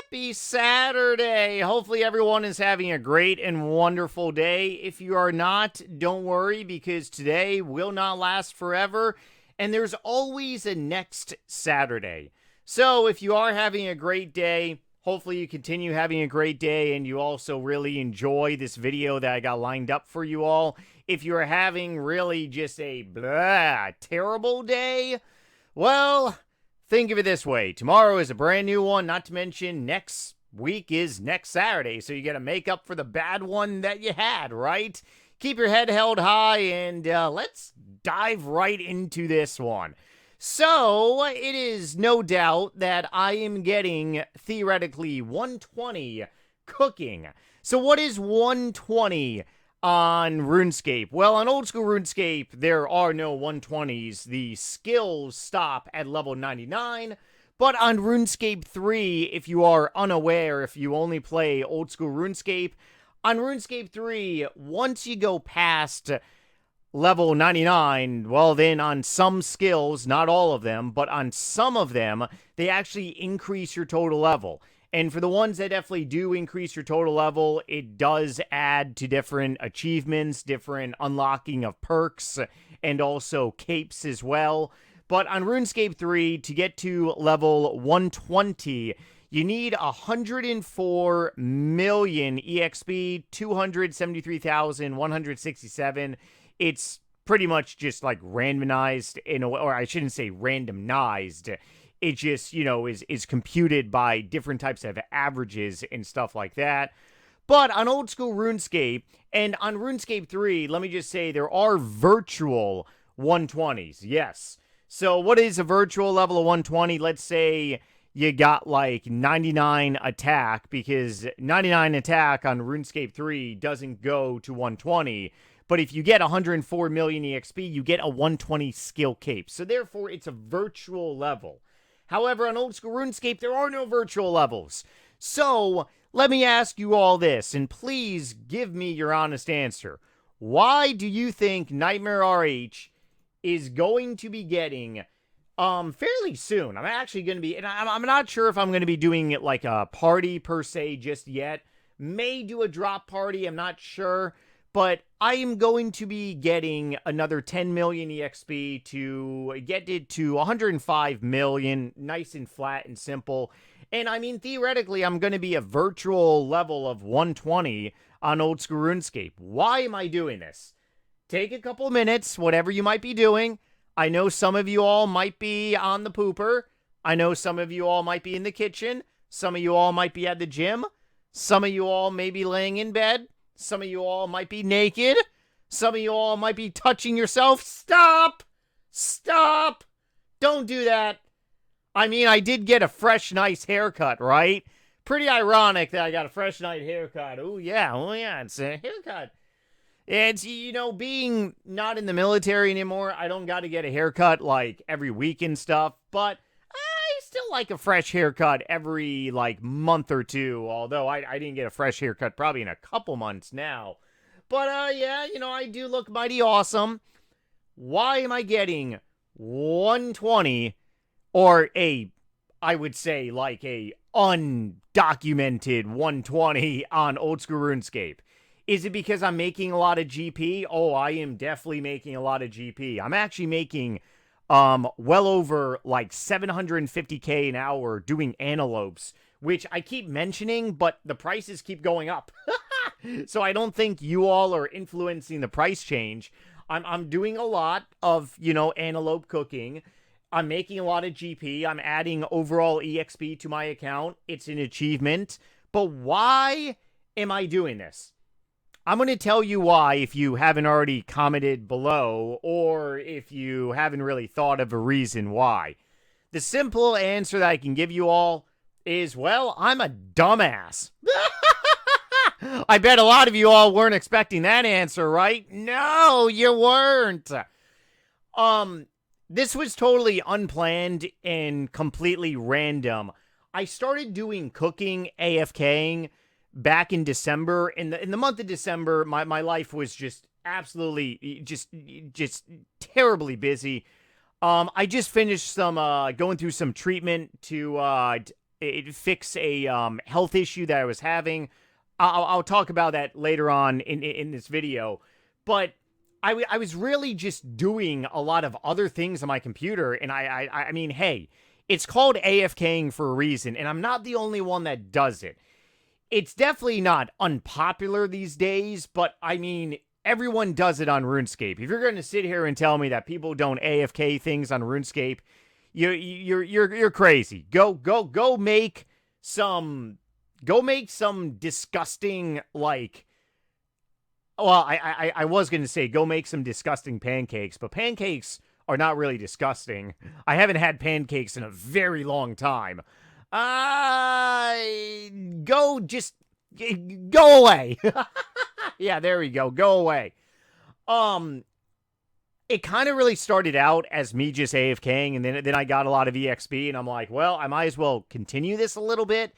Happy Saturday. Hopefully everyone is having a great and wonderful day. If you are not, don't worry because today will not last forever and there's always a next Saturday. So if you are having a great day, hopefully you continue having a great day and you also really enjoy this video that I got lined up for you all. If you're having really just a terrible day, well, think of it this way. Tomorrow is a brand new one, not to mention next week is next Saturday, so you got to make up for the bad one that you had, right? Keep your head held high, and let's dive right into this one. So, it is no doubt that I am getting, theoretically, 120 cooking. So, what is 120 on RuneScape? Well, on old school RuneScape, there are no 120s. The skills stop at level 99. But on RuneScape 3, if you are unaware, if you only play old school RuneScape, on RuneScape 3, once you go past level 99, well then on some skills, not all of them, but on some of them, they actually increase your total level. And for the ones that definitely do increase your total level, it does add to different achievements, different unlocking of perks, and also capes as well. But on RuneScape 3, to get to level 120, you need 104 million EXP, 273,167. It's pretty much just like randomized in a way, or I shouldn't say randomized. It just, is computed by different types of averages and stuff like that. But on old school RuneScape and on RuneScape 3, let me just say there are virtual 120s. Yes. So what is a virtual level of 120? Let's say you got like 99 attack, because 99 attack on RuneScape 3 doesn't go to 120. But if you get 104 million EXP, you get a 120 skill cape. So therefore, it's a virtual level. However, on old school RuneScape, there are no virtual levels. So let me ask you all this, and please give me your honest answer. Why do you think NightmareRH is going to be getting fairly soon? I'm actually going to be, and I'm not sure if I'm going to be doing it like a party per se just yet. May do a drop party, I'm not sure. But I am going to be getting another 10 million EXP to get it to 105 million, nice and flat and simple. And I mean, theoretically, I'm going to be a virtual level of 120 on old school RuneScape. Why am I doing this? Take a couple minutes, whatever you might be doing. I know some of you all might be on the pooper. I know some of you all might be in the kitchen. Some of you all might be at the gym. Some of you all may be laying in bed. Some of you all might be naked. Some of you all might be touching yourself. Stop! Stop! Don't do that. I mean, I did get a fresh, nice haircut, right? Pretty ironic that I got a fresh, nice haircut. Oh, yeah, it's a haircut. It's, being not in the military anymore, I don't got to get a haircut like every week and stuff, but I still like a fresh haircut every month or two, although I didn't get a fresh haircut probably in a couple months now. But I do look mighty awesome. Why am I getting 120 or I would say a undocumented 120 on old school RuneScape? Is it because I'm making a lot of GP? Oh, I am definitely making a lot of GP. I'm actually making well over 750k an hour doing antelopes, which I keep mentioning, but the prices keep going up. So I don't think you all are influencing the price change. I'm doing a lot of, antelope cooking. I'm making a lot of GP. I'm adding overall EXP to my account. It's an achievement. But why am I doing this? I'm going to tell you why if you haven't already commented below, or if you haven't really thought of a reason why. The simple answer that I can give you all is, well, I'm a dumbass. I bet a lot of you all weren't expecting that answer, right? No, you weren't. This was totally unplanned and completely random. I started doing cooking AFKing back in December. In the month of December, my life was just absolutely just terribly busy. I just finished some going through some treatment to fix a health issue that I was having. I'll talk about that later on in this video. But I was really just doing a lot of other things on my computer. And I mean, hey, it's called AFKing for a reason. And I'm not the only one that does it. It's definitely not unpopular these days. But I mean, everyone does it on RuneScape. If you're going to sit here and tell me that people don't AFK things on RuneScape, you're crazy. Go make some disgusting, like, well, I was going to say go make some disgusting pancakes, but pancakes are not really disgusting. I haven't had pancakes in a very long time. Go away. Yeah, there we go. Go away. It kind of really started out as me just AFKing, and then I got a lot of EXP, and I'm like, well, I might as well continue this a little bit.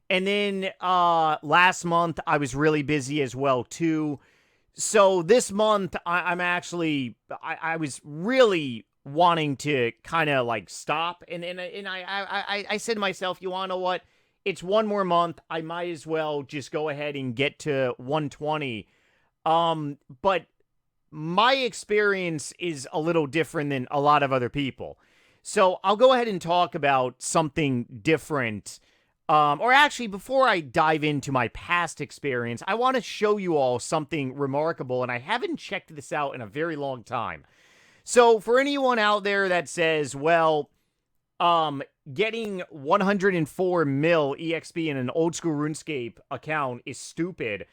And then last month, I was really busy as well, too. So this month, I was really wanting to kind of like stop. And I said to myself, you want to know what? It's one more month. I might as well just go ahead and get to 120. But my experience is a little different than a lot of other people. So I'll go ahead and talk about something different. Or actually, before I dive into my past experience, I want to show you all something remarkable, and I haven't checked this out in a very long time. So for anyone out there that says, well, getting 104 mil EXP in an old school RuneScape account is stupid,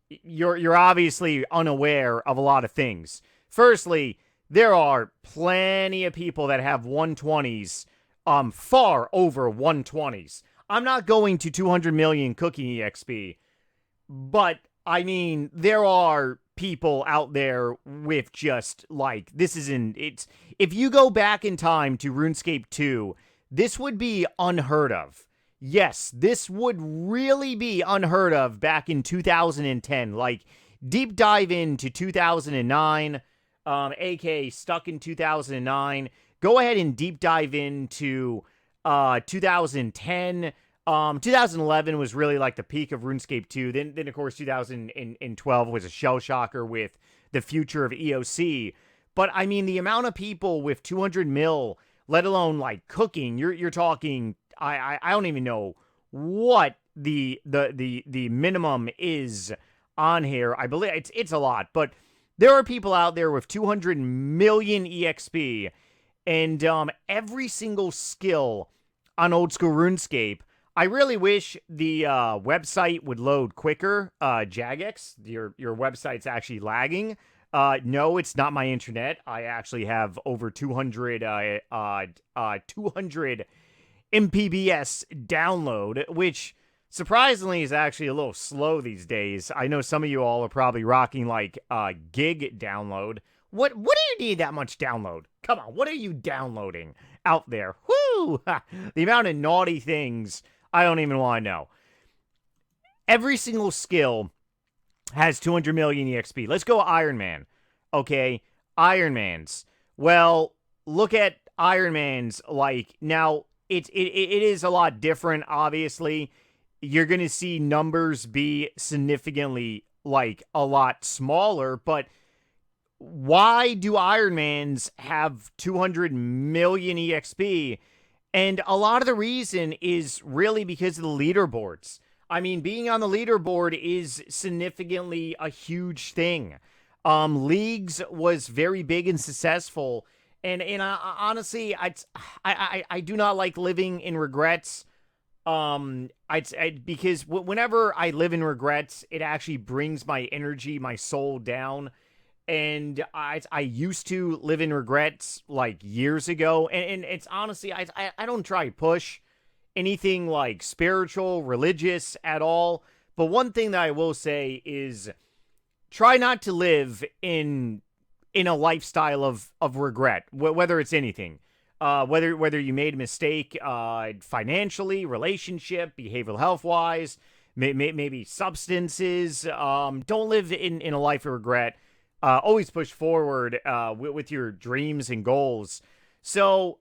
you're obviously unaware of a lot of things. Firstly, there are plenty of people that have 120s, far over 120s. I'm not going to 200 million cooking EXP, but I mean, there are people out there with just like, if you go back in time to RuneScape 2, this would be unheard of. Yes, this would really be unheard of back in 2010. Like, deep dive into 2009, aka stuck in 2009. Go ahead and deep dive into 2010. 2011 was really like the peak of RuneScape 2. Then of course 2012 was a shell shocker with the future of EOC. But I mean, the amount of people with 200 mil, let alone like cooking, you're talking. I don't even know what the minimum is on here. I believe it's a lot, but there are people out there with 200 million EXP, and every single skill on old school RuneScape. I really wish the website would load quicker. Jagex, your website's actually lagging. No, it's not my internet. I actually have over 200 MPBS download, which surprisingly is actually a little slow these days. I know some of you all are probably rocking like gig download. What do you need that much download? Come on, what are you downloading out there? Whoo! The amount of naughty things, I don't even want to know. Every single skill has 200 million EXP. Let's go Iron Man. Okay, Iron Man's. Well, look at Iron Man's. Like, now, it is a lot different, obviously. You're going to see numbers be significantly, like, a lot smaller, but why do Iron Mans have 200 million EXP? And a lot of the reason is really because of the leaderboards. I mean, being on the leaderboard is significantly a huge thing. Leagues was very big and successful. And honestly, I do not like living in regrets. Because whenever I live in regrets, it actually brings my energy, my soul down. And I used to live in regrets like years ago. And it's honestly, I don't try to push anything like spiritual, religious at all. But one thing that I will say is try not to live in a lifestyle of regret, whether it's anything. Whether you made a mistake financially, relationship, behavioral health-wise, maybe substances. Don't live in a life of regret. Always push forward with your dreams and goals. So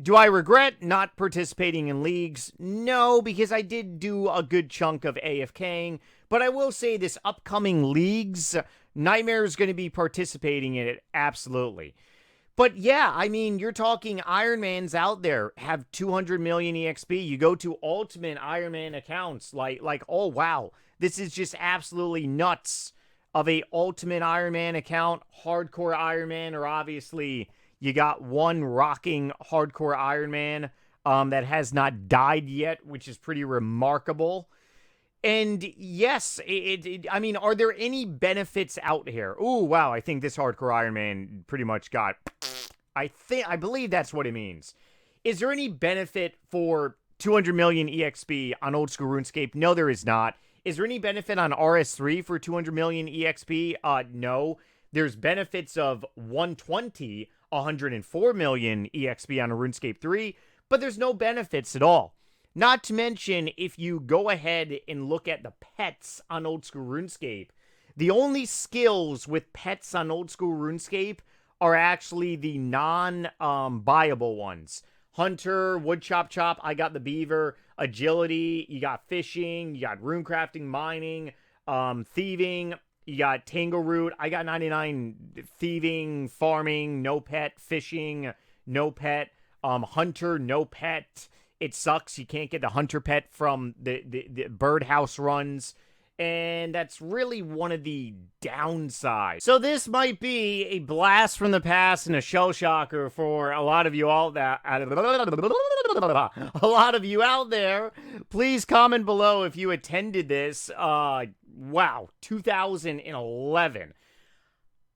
Do I regret not participating in leagues? No, because I did do a good chunk of AFKing. But I will say this upcoming leagues, Nightmare is going to be participating in it, absolutely. But yeah, I mean, you're talking Ironmans out there have 200 million EXP. You go to Ultimate Ironman accounts, oh wow, this is just absolutely nuts. Of a Ultimate Ironman account, Hardcore Ironman, or obviously you got one rocking Hardcore Ironman that has not died yet, which is pretty remarkable. And yes, I mean, are there any benefits out here? Ooh, wow, I think this Hardcore Iron Man pretty much got. I believe that's what it means. Is there any benefit for 200 million EXP on old school RuneScape? No, there is not. Is there any benefit on RS3 for 200 million EXP? No. There's benefits of 120, 104 million EXP on a RuneScape 3, but there's no benefits at all. Not to mention, if you go ahead and look at the pets on old school RuneScape, the only skills with pets on old school RuneScape are actually the non-buyable ones. Hunter, wood chop chop, I got the beaver. Agility, you got fishing, you got runecrafting, mining, thieving, you got tangle root. I got 99 thieving, farming, no pet, fishing, no pet, hunter, no pet. It sucks. You can't get the hunter pet from the birdhouse runs. And that's really one of the downsides. So this might be a blast from the past and a shell shocker for a lot of you all that a lot of you out there. Please comment below if you attended this. Wow, 2011.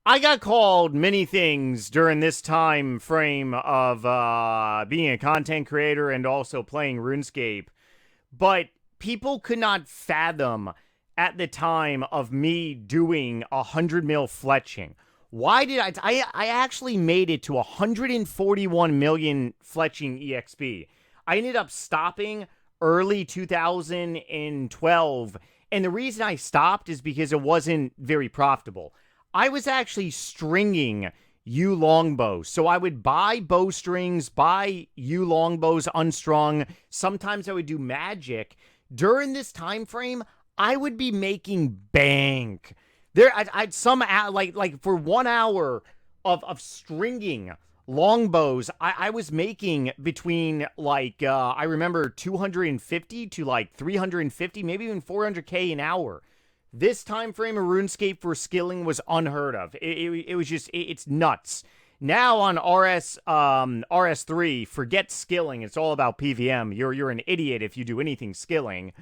I got called many things during this time frame of being a content creator and also playing RuneScape, but people could not fathom at the time of me doing 100 mil fletching. Why did I actually made it to 141 million fletching EXP. I ended up stopping early 2012, and the reason I stopped is because it wasn't very profitable. I was actually stringing yew longbows. So I would buy bowstrings, buy yew longbows unstrung. Sometimes I would do magic. During this time frame, I would be making bank. I'd somehow, like for 1 hour of stringing longbows, I was making between I remember 250 to like 350, maybe even 400K an hour. This time frame of RuneScape for skilling was unheard of. It was just, it's nuts. Now on RS3, forget skilling. It's all about PVM. You're an idiot if you do anything skilling.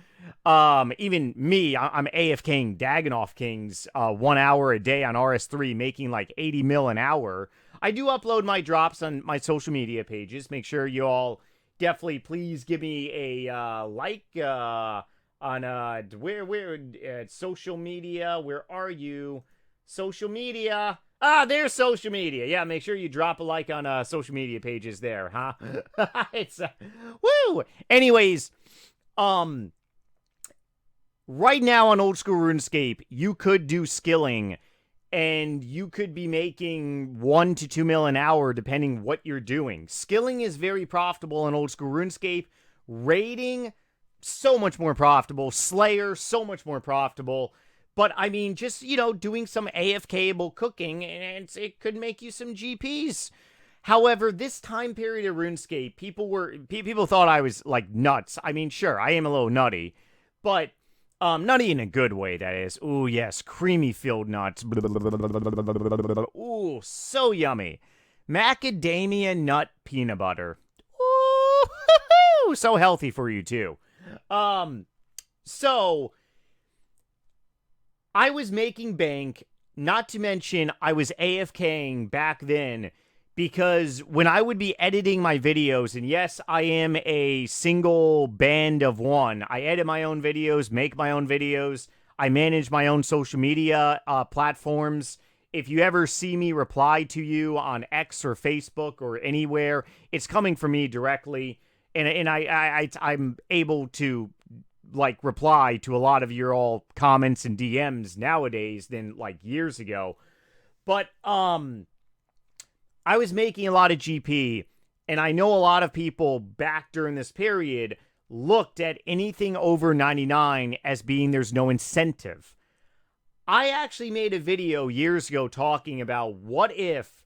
Even me, I'm AFKing Dagannoth Kings 1 hour a day on RS3, making like 80 mil an hour. I do upload my drops on my social media pages. Make sure you all definitely please give me a like on social media. Where are you? Social media. There's social media. Yeah, make sure you drop a like on social media pages there, huh? It's woo. Anyways, right now on old school RuneScape, you could do skilling, and you could be making 1 to 2 mil an hour depending what you're doing. Skilling is very profitable in old school RuneScape. Raiding, so much more profitable. Slayer, so much more profitable. But, I mean, just, doing some AFK-able cooking, and it could make you some GPs. However, this time period of RuneScape, people thought I was, like, nuts. I mean, sure, I am a little nutty. But, nutty in a good way, that is. Ooh, yes, creamy field nuts. Ooh, so yummy. Macadamia nut peanut butter. Ooh, so healthy for you, too. So I was making bank, not to mention I was AFKing back then, because when I would be editing my videos, and yes, I am a single band of one. I edit my own videos, make my own videos. I manage my own social media platforms. If you ever see me reply to you on X or Facebook or anywhere, it's coming from me directly. And I'm able to reply to a lot of your all comments and DMs nowadays than years ago. But I was making a lot of GP, And I know a lot of people back during this period looked at anything over 99 as being there's no incentive. I actually made a video years ago talking about what if,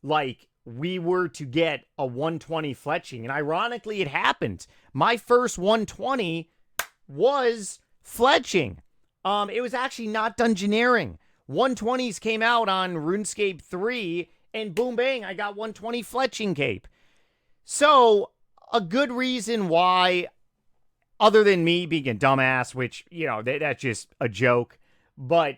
like, we were to get a 120 fletching. And ironically, it happened. My first 120 was fletching. It was actually not dungeoneering. 120s came out on RuneScape 3, and boom, bang, I got 120 fletching cape. So, a good reason why, other than me being a dumbass, which, you know, that's just a joke, but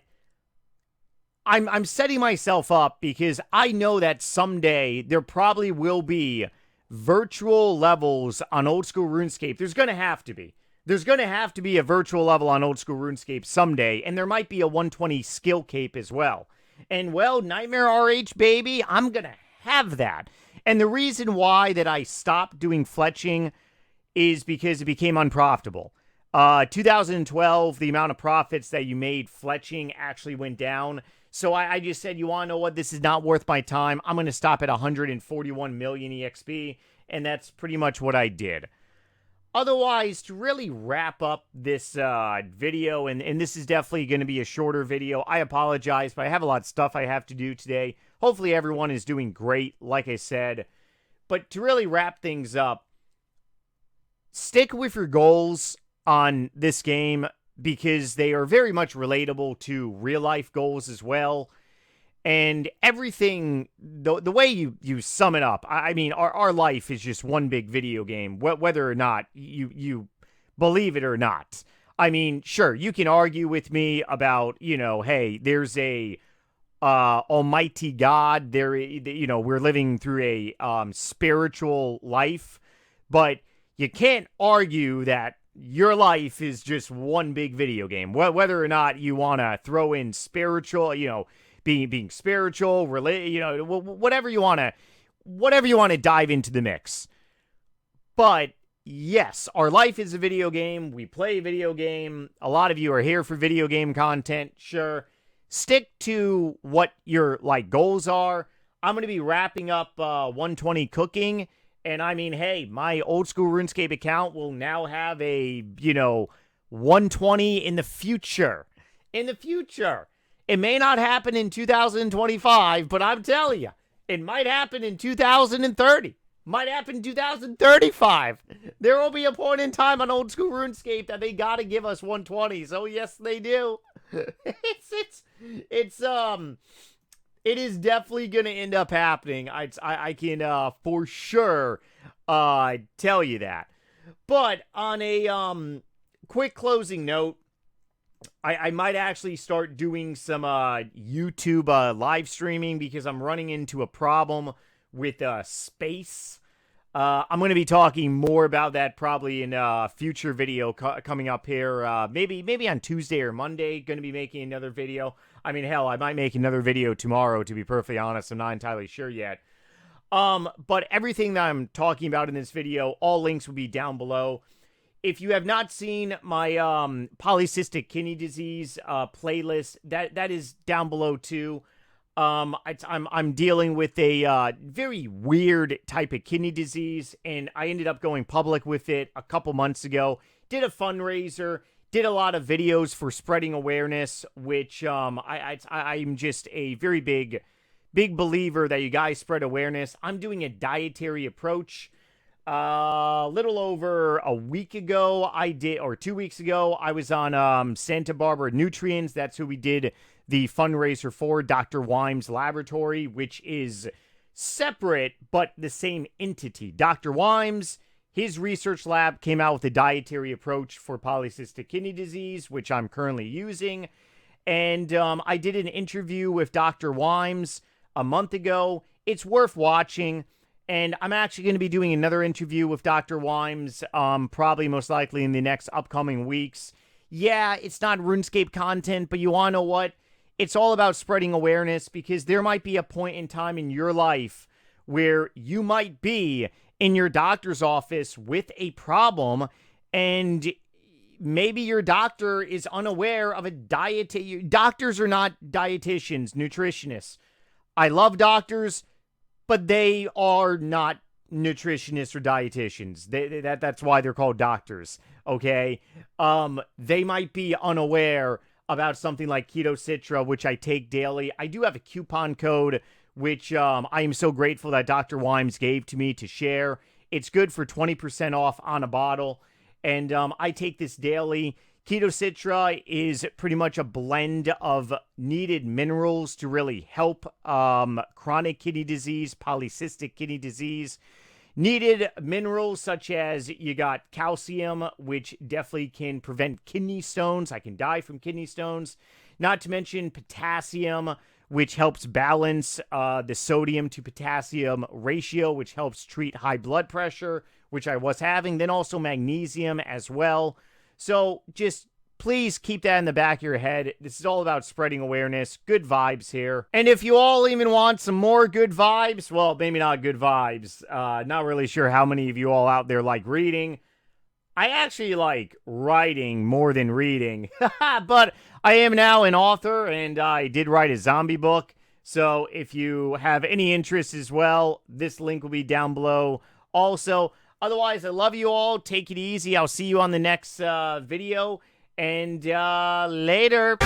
I'm setting myself up because I know that someday there probably will be virtual levels on old school RuneScape. There's going to have to be. There's going to have to be a virtual level on old school RuneScape someday, and there might be a 120 skill cape as well. And, well, NightmareRH, baby, I'm going to have that. And the reason why that I stopped doing fletching is because it became unprofitable. 2012, the amount of profits that you made fletching actually went down. So I just said, you want to know what? This is not worth my time. I'm going to stop at 141 million EXP, and that's pretty much what I did. Otherwise, to really wrap up this video, and this is definitely going to be a shorter video, I apologize, but I have a lot of stuff I have to do today. Hopefully everyone is doing great, like I said. But to really wrap things up, stick with your goals on this game because they are very much relatable to real-life goals as well. And everything, the way you sum it up, I mean, our life is just one big video game, whether or not you believe it or not. I mean, sure, you can argue with me about, you know, hey, there's a almighty God. There, you know, we're living through a spiritual life, but you can't argue that your life is just one big video game. Whether or not you want to throw in spiritual, you know, being spiritual, you know, whatever you want to dive into the mix. But yes, our life is a video game. We play a video game. A lot of you are here for video game content. Sure. Stick to what your goals are. I'm going to be wrapping up 120 cooking. And I mean, hey, my old school RuneScape account will now have a, 120 in the future. In the future. It may not happen in 2025, but I'm telling you, it might happen in 2030. Might happen in 2035. There will be a point in time on old school RuneScape that they got to give us 120s. Oh, yes, they do. It is definitely going to end up happening. I can for sure tell you that. But on a quick closing note, I might actually start doing some YouTube live streaming because I'm running into a problem with space. I'm going to be talking more about that probably in a future video coming up here. Maybe on Tuesday or Monday, going to be making another video. I mean, hell, I might make another video tomorrow, to be perfectly honest. I'm not entirely sure yet. But everything that I'm talking about in this video, all links will be down below. If you have not seen my polycystic kidney disease playlist, that is down below too. I'm dealing with a very weird type of kidney disease, and I ended up going public with it a couple months ago. Did a fundraiser, did a lot of videos for spreading awareness, which I'm just a very big believer that you guys spread awareness. I'm doing a dietary approach. A little over a week ago, or 2 weeks ago, I was on Santa Barbara Nutrients. That's who we did the fundraiser for, Dr. Wimes Laboratory, which is separate but the same entity. Dr. Wimes, his research lab came out with a dietary approach for polycystic kidney disease, which I'm currently using. And I did an interview with Dr. Wimes a month ago. It's worth watching. And I'm actually going to be doing another interview with Dr. Wimes, probably most likely in the next upcoming weeks. Yeah, it's not RuneScape content, but you want to know what? It's all about spreading awareness because there might be a point in time in your life where you might be in your doctor's office with a problem and maybe your doctor is unaware of a diet. Doctors are not dietitians, nutritionists. I love doctors, but they are not nutritionists or dietitians. That's why they're called doctors, okay? They might be unaware about something like Keto Citra, which I take daily. I do have a coupon code, which I am so grateful that Dr. Wimes gave to me to share. It's good for 20% off on a bottle, and I take this daily. Keto Citra is pretty much a blend of needed minerals to really help chronic kidney disease, polycystic kidney disease. Needed minerals such as you got calcium, which definitely can prevent kidney stones. I can die from kidney stones. Not to mention potassium, which helps balance the sodium to potassium ratio, which helps treat high blood pressure, which I was having. Then also magnesium as well. So just please keep that in the back of your head. This is all about spreading awareness. Good vibes here. And if you all even want some more good vibes, well, maybe not good vibes. Not really sure how many of you all out there like reading. I actually like writing more than reading. But I am now an author, and I did write a zombie book. So if you have any interest as well, this link will be down below. Also, otherwise, I love you all. Take it easy. I'll see you on the next video. And later.